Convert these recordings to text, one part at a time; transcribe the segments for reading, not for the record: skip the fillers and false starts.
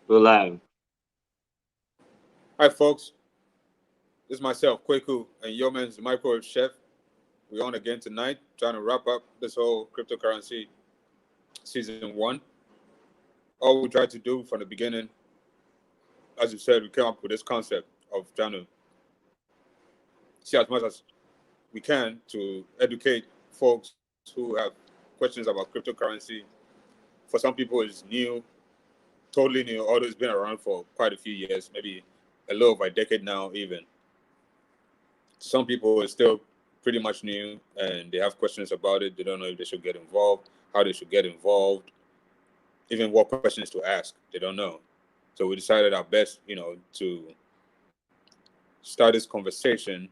We're live. Hi, folks. This is myself, Kweku, and Yeomens Microwave Chef. We're on again tonight, trying to wrap up this whole cryptocurrency season one. All we tried to do from the beginning, as you said, we came up with this concept of trying to see as much as we can to educate folks who have questions about cryptocurrency. For some people, it's new, totally new, although it's been around for quite a few years, maybe a little over a decade now, even. Some people are still pretty much new and they have questions about it. They don't know if they should get involved, how they should get involved, even what questions to ask. They don't know. So we decided our best, to start this conversation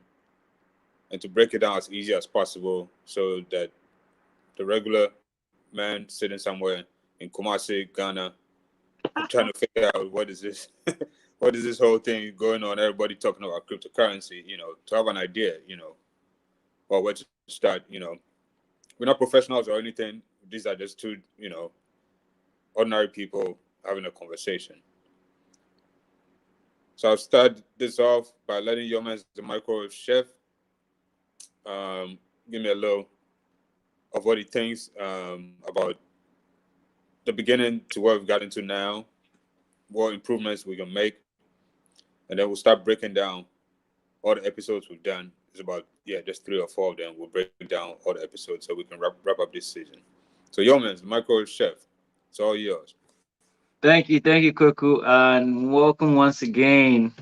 and to break it down as easy as possible so that the regular man sitting somewhere in Kumasi, Ghana, trying to figure out what is this, what is this whole thing going on? Everybody talking about cryptocurrency, to have an idea, or where to start. We're not professionals or anything. These are just two, ordinary people having a conversation. So I'll start this off by letting Yeomens, the microwave chef, give me a little of what he thinks about the beginning to what we've gotten to now, what improvements we can make, and then we'll start breaking down all the episodes we've done. It's about just 3 or 4 of them. We'll break down all the episodes so we can wrap up this season. So Yeomens, the microwave chef, it's all yours. Thank you, Kuku, and welcome once again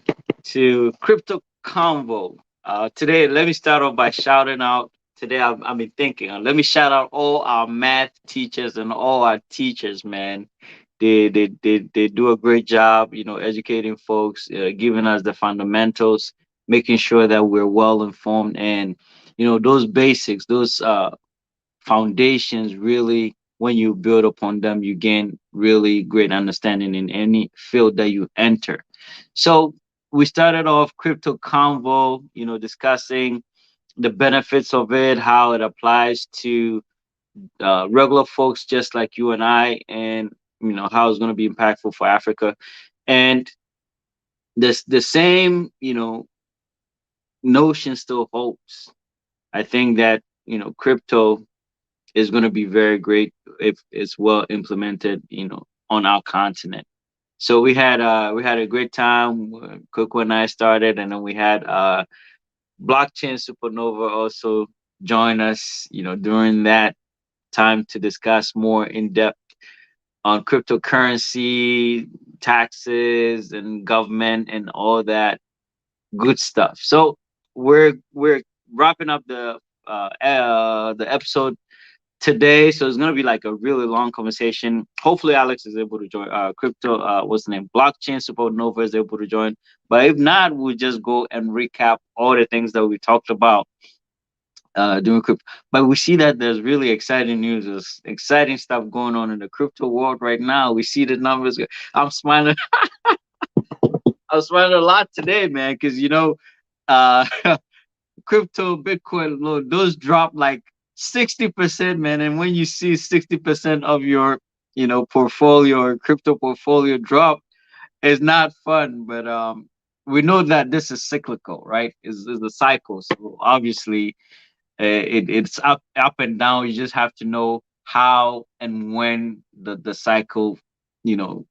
to Crypto Convo. Today, let me start off by shouting out. Today, I've been thinking. Let me shout out all our math teachers and all our teachers, man. They do a great job, educating folks, giving us the fundamentals, making sure that we're well informed, and those basics, those foundations really, when you build upon them, you gain really great understanding in any field that you enter. So we started off Crypto Convo, discussing the benefits of it, how it applies to regular folks just like you and I, and how it's going to be impactful for Africa. And this the same notion still holds. I think that crypto is going to be very great if it's well implemented, on our continent. So we had a great time. Coco and I started, and then we had blockchain supernova also join us, during that time to discuss more in depth on cryptocurrency, taxes, and government, and all that good stuff. So we're wrapping up the episode today. So it's gonna be like a really long conversation. Hopefully, Alex is able to join. Crypto, what's the name? Blockchain Supernova is able to join. But if not, we'll just go and recap all the things that we talked about during crypto. But we see that there's really exciting news. There's exciting stuff going on in the crypto world right now. We see the numbers. I'm smiling. I'm smiling a lot today, man, because uh, crypto, Bitcoin, those drop like 60%, man. And when you see 60% of your, portfolio or crypto portfolio drop, it's not fun. But we know that this is cyclical, right? Is a cycle. So obviously, it's up and down. You just have to know how and when the cycle, you know,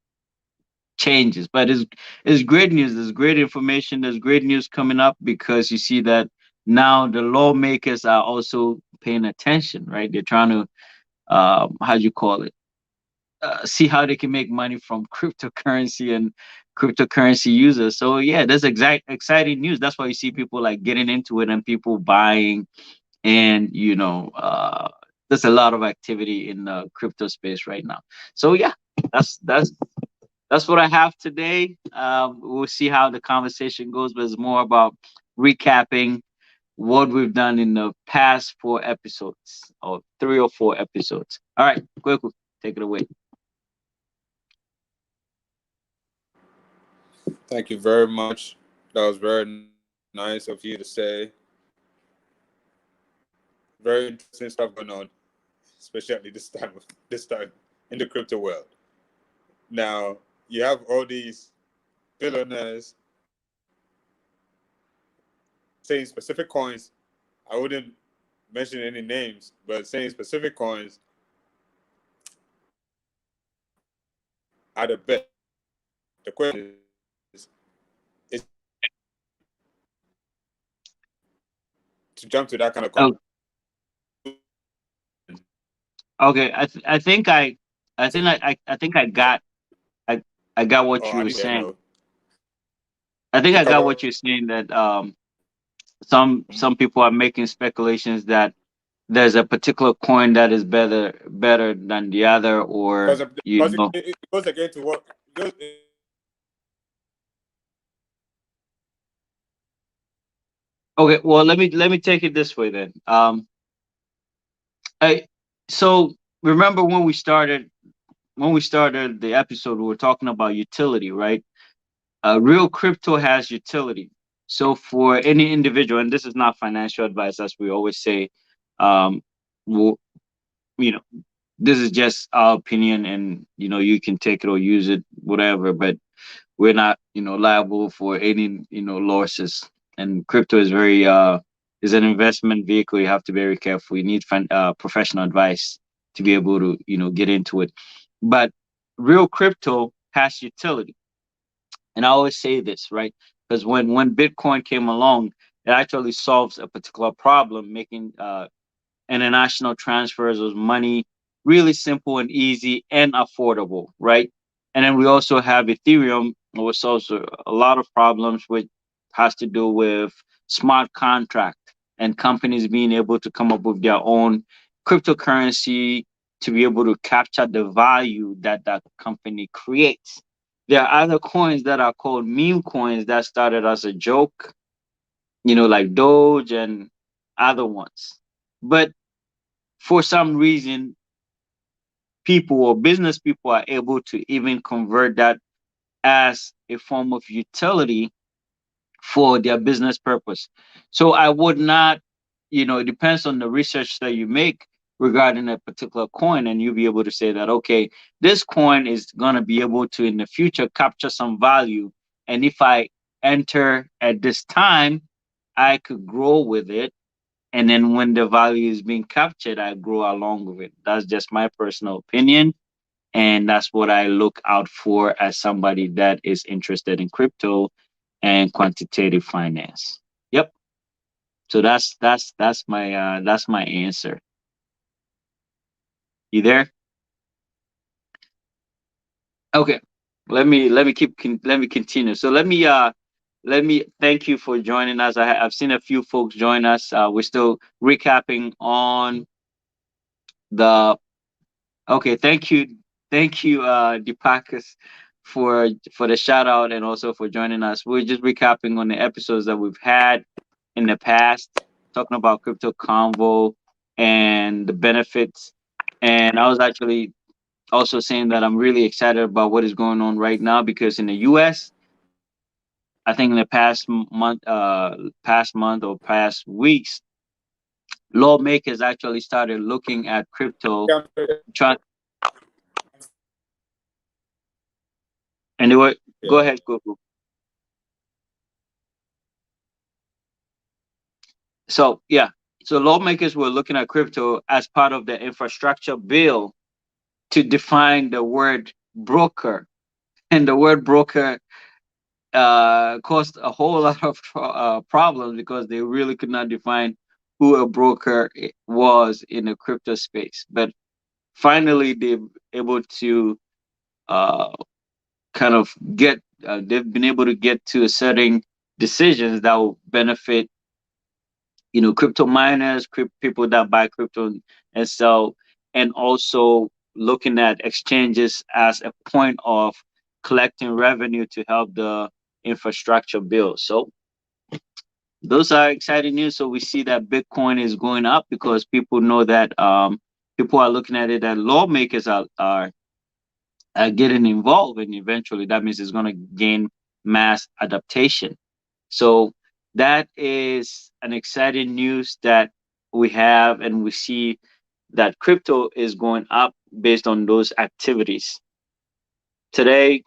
changes. But it's great news. There's great information. There's great news coming up because you see that now the lawmakers are also paying attention, right? They're trying to how do you call it? See how they can make money from cryptocurrency and cryptocurrency users. So yeah, that's exact exciting news. That's why you see people like getting into it and people buying, and there's a lot of activity in the crypto space right now. So yeah, that's that's that's what I have today. We'll see how the conversation goes, but it's more about recapping what we've done in the past 4 episodes, or 3 or 4 episodes. All right, quick, take it away. Thank you very much. That was very nice of you to say. Very interesting stuff going on, especially this time in the crypto world. Now, you have all these billionaires saying specific coins. I wouldn't mention any names, but saying specific coins are the best. The question is to jump to that kind of Oh, conclusion. okay. I think I I got what Or you are were you there? saying. No. I think To I got cover. what you're saying that some people are making speculations that there's a particular coin that is better than the other, or you Because know. it goes again to what it Okay, well, let me take it this way then. I so remember when we started the episode, we were talking about utility, right? Real crypto has utility. So for any individual, and this is not financial advice, as we always say, um, well, you know, this is just our opinion, and you can take it or use it, whatever. But we're not, liable for any, losses. And crypto is very is an investment vehicle. You have to be very careful. You need professional advice to be able to, get into it. But real crypto has utility. And I always say this, right? Because when Bitcoin came along, it actually solves a particular problem, making international transfers of money really simple and easy and affordable, right? And then we also have Ethereum, which solves a lot of problems, which has to do with smart contract and companies being able to come up with their own cryptocurrency to be able to capture the value that that company creates. There are other coins that are called meme coins that started as a joke, like Doge and other ones. But for some reason, people or business people are able to even convert that as a form of utility for their business purpose. So I would not, it depends on the research that you make regarding a particular coin, and you'll be able to say that, okay, this coin is going to be able to in the future capture some value. And if I enter at this time, I could grow with it, and then when the value is being captured, I grow along with it. That's just my personal opinion, and that's what I look out for as somebody that is interested in crypto and quantitative finance. Yep. So that's my answer. You there? Okay. Let me continue. So let me thank you for joining us. I've seen a few folks join us. We're still recapping on the. Okay, thank you, Deepakas, for the shout out and also for joining us. We're just recapping on the episodes that we've had in the past, talking about crypto convo and the benefits. And I was actually also saying that I'm really excited about what is going on right now because in the U.S., I think in the past month or past weeks, lawmakers actually started looking at crypto. comes to Try, and they were go yeah. ahead, Google. So yeah, so lawmakers were looking at crypto as part of the infrastructure bill to define the word broker, and the word broker caused a whole lot of problems because they really could not define who a broker was in the crypto space. But finally, they've able to uh, kind of get they've been able to get to a certain decisions that will benefit crypto miners, people that buy crypto and sell, and also looking at exchanges as a point of collecting revenue to help the infrastructure bill. So those are exciting news. So we see that Bitcoin is going up because people know that people are looking at it, and lawmakers are getting involved, and eventually that means it's going to gain mass adaptation. So that is an exciting news that we have, and we see that crypto is going up based on those activities. Today,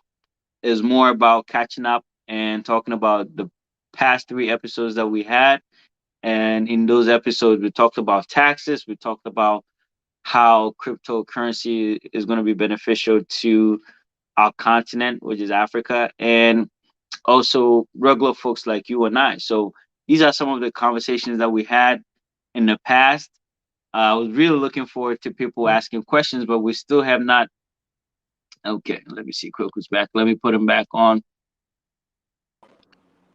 is more about catching up and talking about the past three episodes that we had. And in those episodes, we talked about taxes, we talked about how cryptocurrency is going to be beneficial to our continent, which is Africa, and also regular folks like you and I. So these are some of the conversations that we had in the past. I was really looking forward to people asking questions, but we still have not. Okay, let me see. Quick was back. Let me put him back on.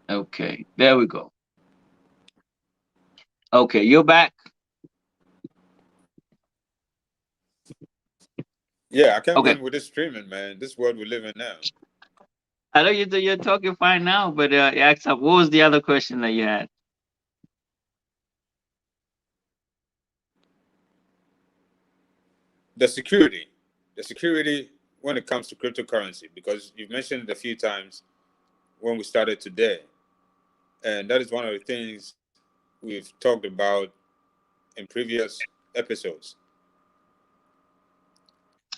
Okay, there we go. Okay, you're back. Yeah, I can't Okay, win with this streaming, man. This world we live in now. I know you're talking fine now, but ask up. What was the other question that you had? The security, the security when it comes to cryptocurrency, because you've mentioned it a few times when we started today, and that is one of the things we've talked about in previous episodes.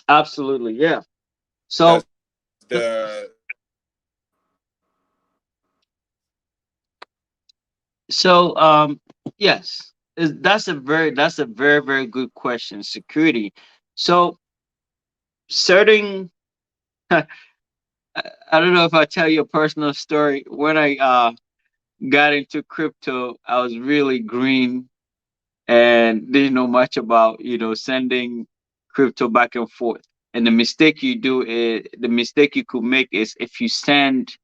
Absolutely, yeah. So That's the so yes, that's a very very good question. Security. So certain I don't know if I tell you a personal story. When I got into crypto, I was really green and didn't know much about sending crypto back and forth. And the mistake you could make is if you send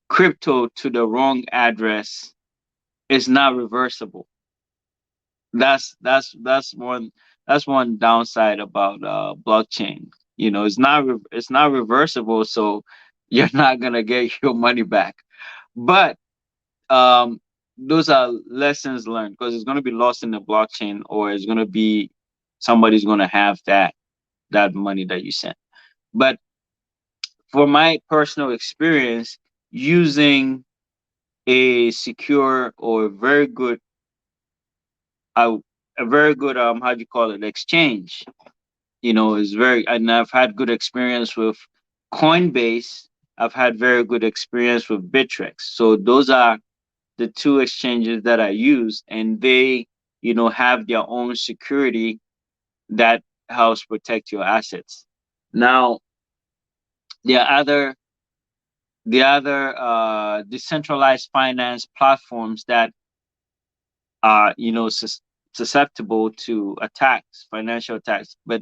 crypto to the wrong address, it's not reversible. That's one downside about blockchain. It's not reversible, so you're not gonna get your money back. But um, those are lessons learned because it's gonna be lost in the blockchain, or it's gonna be somebody's gonna have that money that you sent. But for my personal experience, using a secure or a, a very good how do you call it, exchange, is very, and I've had good experience with Coinbase. I've had very good experience with Bittrex. So those are the two exchanges that I use, and they have their own security that helps protect your assets. Now, there are other decentralized finance platforms that are susceptible to attacks, financial attacks. But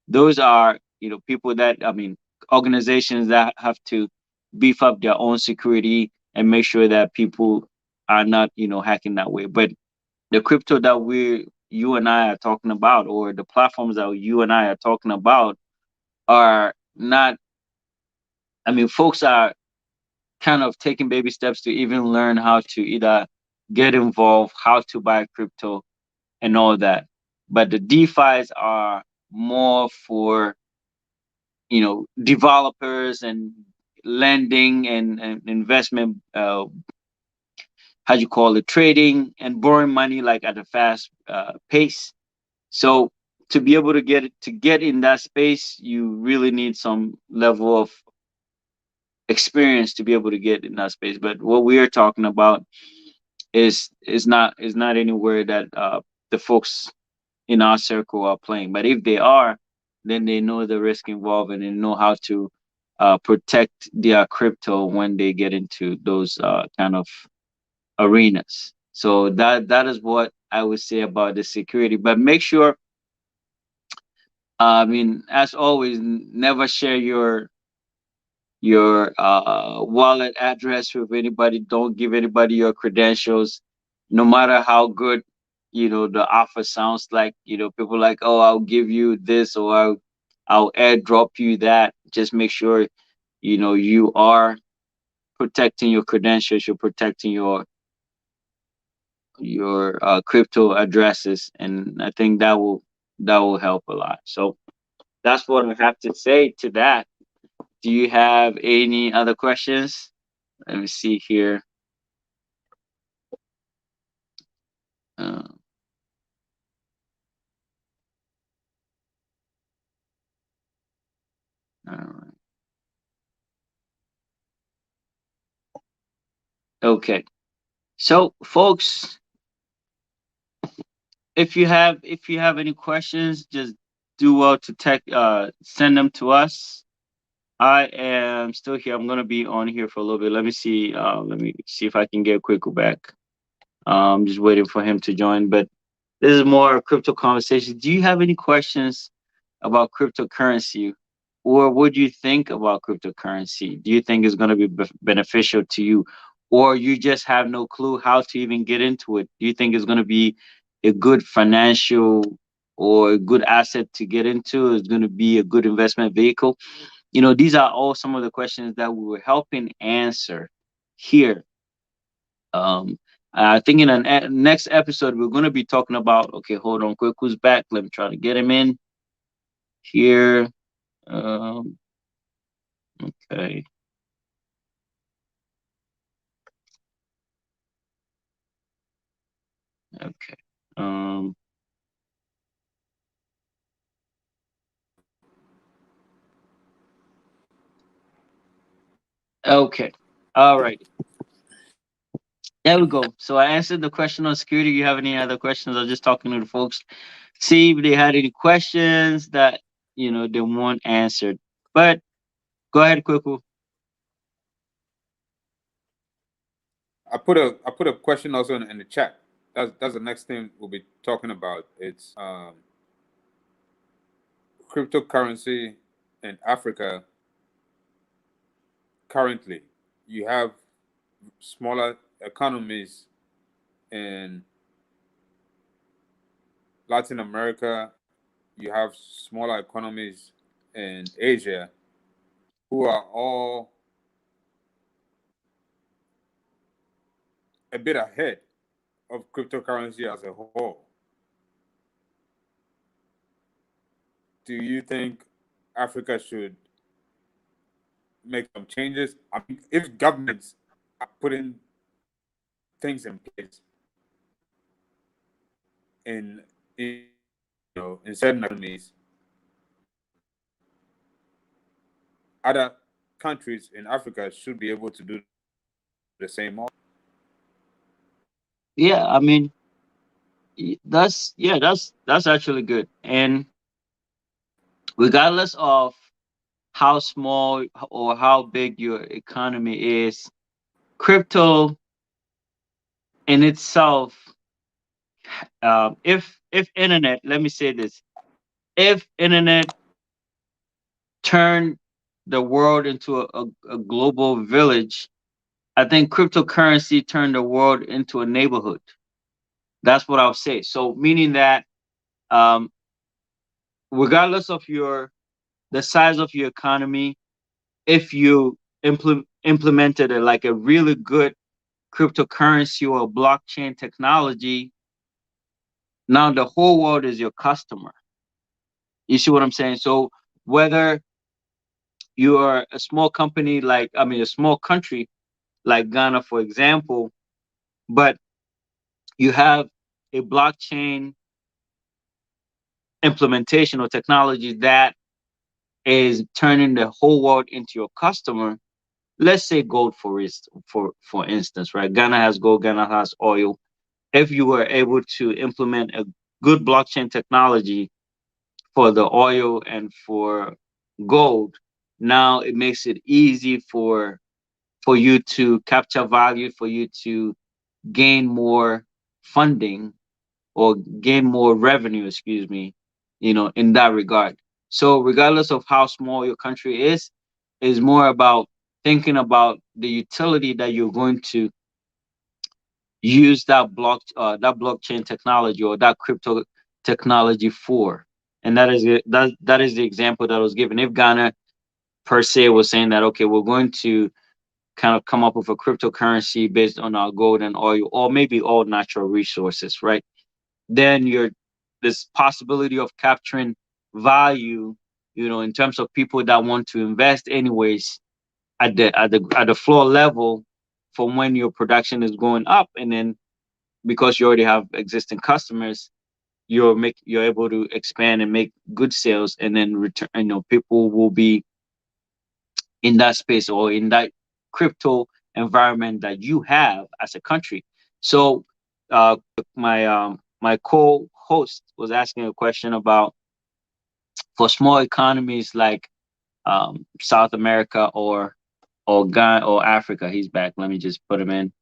those are people that, I mean, organizations that have to beef up their own security and make sure that people are not hacking that way. But the crypto that you and I are talking about, or the platforms that you and I are talking about, are not. I mean, folks are kind of taking baby steps to even learn how to either get involved, how to buy crypto, and all that. But the DeFi's are more for developers and lending and investment. How do you call it? Trading and borrowing money like at a fast pace. So to be able to get in that space, you really need some level of experience to be able to get in that space. But what we are talking about is not anywhere that the folks in our circle are playing. But if they are, then they know the risk involved and they know how to protect their crypto when they get into those kind of arenas. So that is what I would say about the security. But make sure, I mean, as always, never share your wallet address with anybody. Don't give anybody your credentials, no matter how good the offer sounds like. People like, oh, I'll give you this, or I'll airdrop you that. Just make sure you are protecting your credentials. You're protecting your crypto addresses, and I think that will help a lot. So that's what I have to say to that. Do you have any other questions? Let me see here. Uh, all right. Okay. So, folks, if you have any questions, just do well to send them to us. I am still here. I'm gonna be on here for a little bit. Let me see. Let me see if I can get Quickle back. Just waiting for him to join. But this is more crypto conversation. Do you have any questions about cryptocurrency, or what do you think about cryptocurrency? Do you think it's going to be beneficial to you, or you just have no clue how to even get into it? Do you think it's going to be a good financial or a good asset to get into? It's going to be a good investment vehicle? These are all some of the questions that we were helping answer here. um, I think in the next episode we're going to be talking about. Okay, hold on, quick, who's back? Let me try to get him in here. Um, okay, okay, um, okay, all right. There we go. So I answered the question on security. You have any other questions? I was just talking to the folks, see if they had any questions that they want answered. But go ahead, Quick. I put a question also in the chat. That's the next thing we'll be talking about. It's cryptocurrency in Africa. Currently, you have smaller economies in Latin America. You have smaller economies in Asia who are all a bit ahead of cryptocurrency as a whole. Do you think Africa should make some changes? I mean, if governments are putting things in place in in certain economies, other countries in Africa should be able to do the same. Yeah, I mean, that's actually good. And regardless of how small or how big your economy is, crypto in itself, if internet, let me say this, if internet turned the world into a global village, I think cryptocurrency turned the world into a neighborhood. That's what I'll say. So meaning that, um, regardless of the size of your economy, if you implemented like a really good cryptocurrency or blockchain technology, now the whole world is your customer. You see what I'm saying? So whether you are a small company, a small country like Ghana, for example, but you have a blockchain implementation or technology that is turning the whole world into your customer. Let's say gold, for instance, right? Ghana has gold, Ghana has oil. If you were able to implement a good blockchain technology for the oil and for gold, now it makes it easy for you to capture value, for you to gain more funding or gain more revenue, excuse me, in that regard. So regardless of how small your country is more about thinking about the utility that you're going to use that blockchain technology or that crypto technology for. And that is the example that was given. If Ghana per se was saying that, okay, we're going to kind of come up with a cryptocurrency based on our gold and oil, or maybe all natural resources, right? Then you're this possibility of capturing value, in terms of people that want to invest anyways at the floor level from when your production is going up. And then because you already have existing customers, you're able to expand and make good sales, and then return, people will be in that space or in that crypto environment that you have as a country. So my co-host was asking a question about for small economies like South America or Ghana or Africa. He's back. Let me just put him in.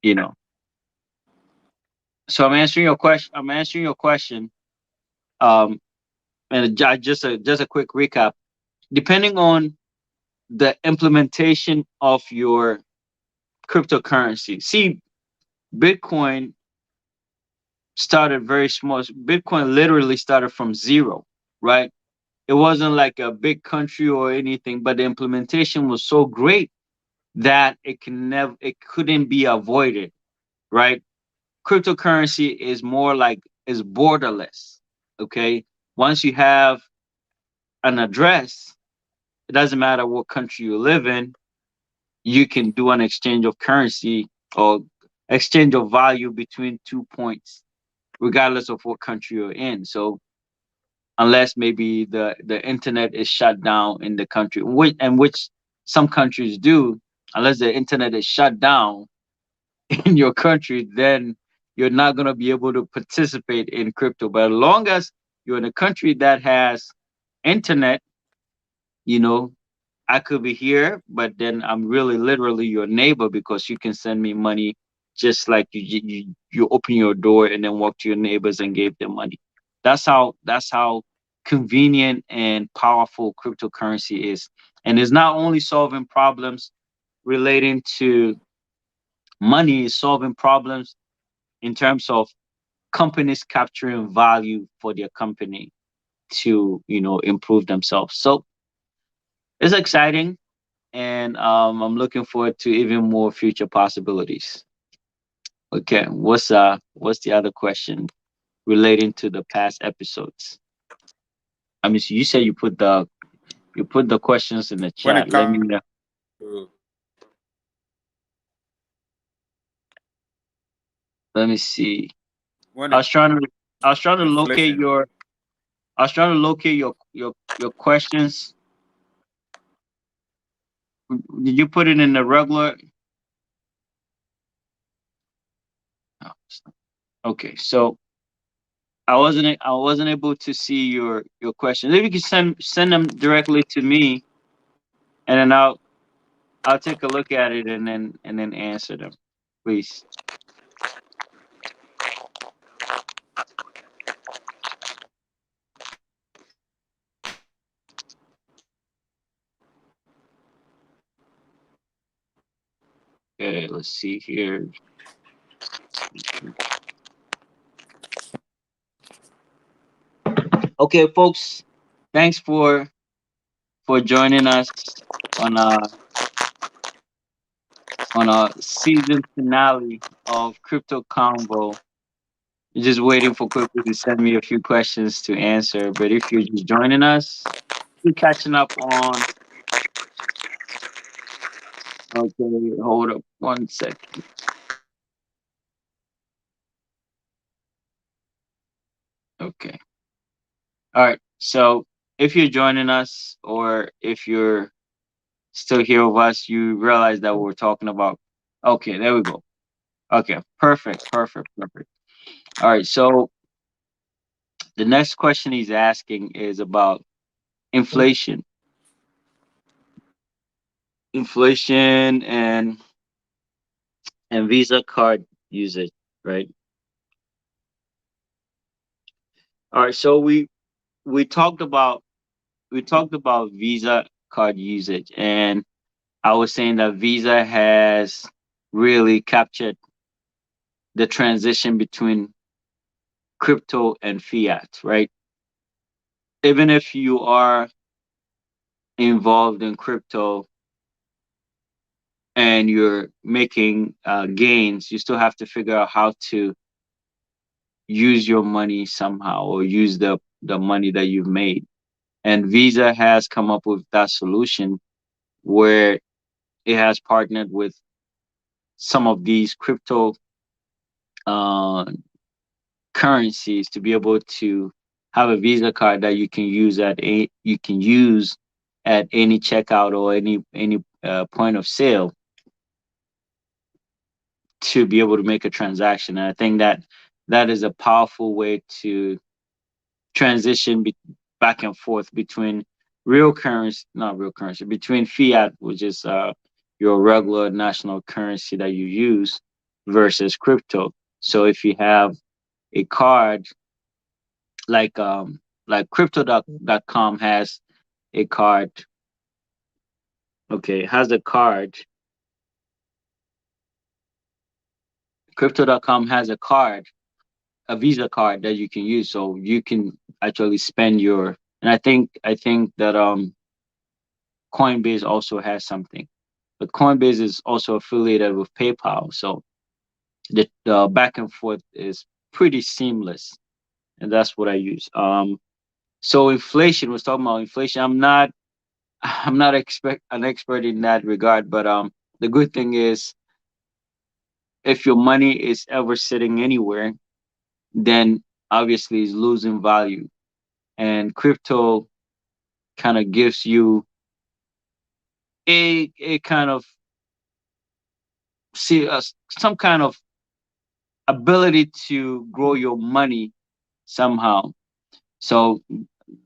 You know. So I'm answering your question. I'm answering your question. Um, and just a quick recap. Depending on the implementation of your cryptocurrency. See, Bitcoin started very small. Bitcoin literally started from zero, right? It wasn't like a big country or anything, but the implementation was so great that it couldn't be avoided, right? Cryptocurrency is more like is borderless. Okay. Once you have an address, it doesn't matter what country you live in, you can do an exchange of currency or exchange of value between 2 points, regardless of what country you're in. So unless maybe the internet is shut down in the country, which some countries do, unless the internet is shut down in your country, then you're not going to be able to participate in crypto. But as long as you're in a country that has internet, you know, I could be here, but then I'm really literally your neighbor because you can send me money just like you open your door and then walk to your neighbors and give them money. That's how convenient and powerful cryptocurrency is. And it's not only solving problems relating to money, it's solving problems in terms of companies capturing value for their company to, improve themselves. So it's exciting, and I'm looking forward to even more future possibilities. Okay, what's the other question relating to the past episodes? I mean, so you said you put the questions in the When chat. it Let me comes know. to Let me see. when I it was trying to I was trying to locate inflation, your I was trying to locate your questions. Did you put it in the regular? Oh, okay, so I wasn't able to see your questions. If you can send them directly to me, and then I'll take a look at it and then answer them, please. Okay, let's see here. Okay, folks, thanks for joining us on a on a season finale of Crypto Convo. Just waiting for Quickly to send me a few questions to answer. But if you're just joining us, we're catching up on. Okay, hold up one sec. Okay. All right. So if you're joining us or if you're still here with us, you realize that we're talking about. Okay, there we go. Okay, perfect, perfect, perfect. All right. So the next question he's asking is about inflation, inflation and Visa card usage, right? All right. So we talked about we talked about Visa card usage, and I was saying that Visa has really captured the transition between crypto and fiat, right? Even if you are involved in crypto and you're making gains, you still have to figure out how to use your money somehow or use the money that you've made. And Visa has come up with that solution where it has partnered with some of these crypto uh, currencies to be able to have a Visa card that you can use at any checkout or any point of sale. to be able to make a transaction. And I think that that is a powerful way to transition back and forth between real currency, not real currency, between fiat, which is your regular national currency that you use, versus crypto. So if you have a card like crypto.com has a card, okay, has a card. Crypto.com has a card, a Visa card that you can use, so you can actually spend your. And I think that Coinbase also has something, but Coinbase is also affiliated with PayPal, so the back and forth is pretty seamless, and that's what I use. So inflation was talking about inflation. I'm not an expert in that regard, but the good thing is if your money is ever sitting anywhere, then obviously it's losing value, and crypto kind of gives you a kind of see some kind of ability to grow your money somehow. So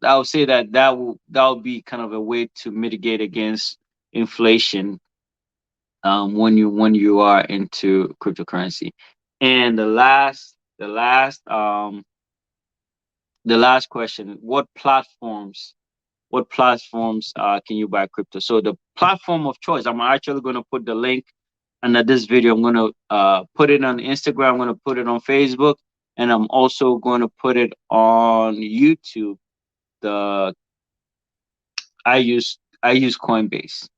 I would say that that will be kind of a way to mitigate against inflation when you are into cryptocurrency. And the last question: what platforms can you buy crypto? So the platform of choice. I'm actually going to put the link under this video. I'm going to put it on Instagram. I'm going to put it on Facebook, and I'm also going to put it on YouTube. The I use Coinbase,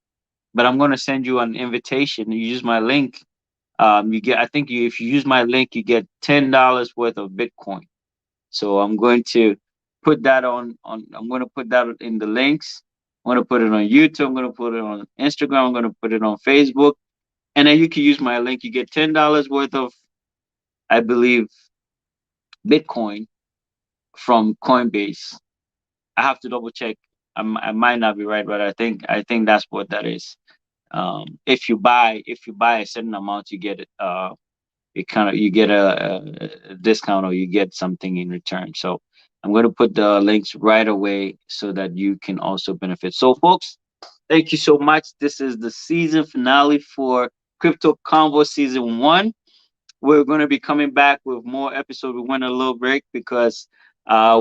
but I'm going to send you an invitation. You use my link. You get. I think if you use my link, you get $10 worth of Bitcoin. So I'm going to put that on. I'm going to put that in the links. I'm going to put it on YouTube. I'm going to put it on Instagram. I'm going to put it on Facebook, and then you can use my link. You get $10 worth of, I believe, Bitcoin from Coinbase. I have to double check. I might not be right, but I think that's what that is. If you buy a certain amount, you get it. You get a discount, or you get something in return. So I'm going to put the links right away so that you can also benefit. So, folks, thank you so much. This is the season finale for Crypto Convo Season 1. We're going to be coming back with more episodes. We went a little break because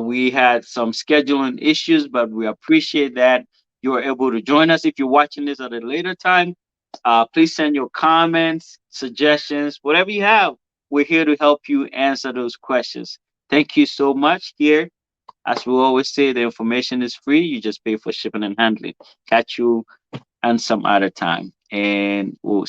we had some scheduling issues, but we appreciate that you are able to join us. If you're watching this at a later time, please send your comments, suggestions, whatever you have. We're here to help you answer those questions. Thank you so much. Here, as we always say, the information is free. You just pay for shipping and handling. Catch you on some other time, and we'll